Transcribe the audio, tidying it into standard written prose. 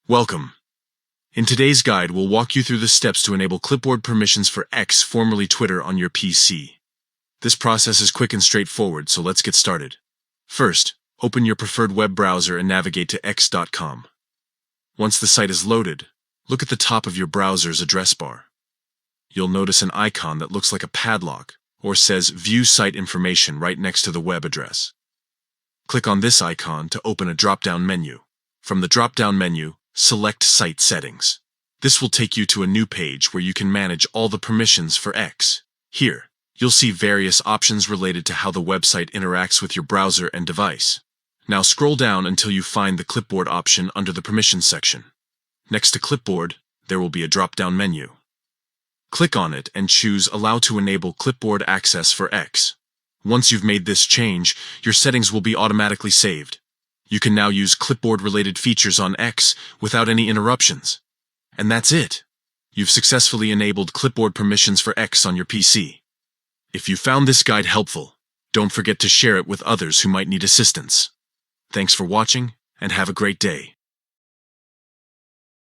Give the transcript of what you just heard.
Welcome. In today's guide, we'll walk you through the steps to enable Clipboard permissions for X, formerly Twitter, on your PC. This process is quick and straightforward, so let's get started. First, open your preferred web browser and navigate to x.com. Once the site is loaded, look at the top of your browser's address bar. You'll notice an icon that looks like a padlock or says View Site Information right next to the web address. Click on this icon to open a drop-down menu. From the drop-down menu, select Site Settings. This will take you to a new page where you can manage all the permissions for X. Here, you'll see various options related to how the website interacts with your browser and device. Now scroll down until you find the Clipboard option under the Permissions section. Next to Clipboard, there will be a drop-down menu. Click on it and choose Allow to enable Clipboard access for X. Once you've made this change, your settings will be automatically saved. You can now use Clipboard-related features on X without any interruptions. And that's it. You've successfully enabled Clipboard permissions for X on your PC. If you found this guide helpful, don't forget to share it with others who might need assistance. Thanks for watching, and have a great day.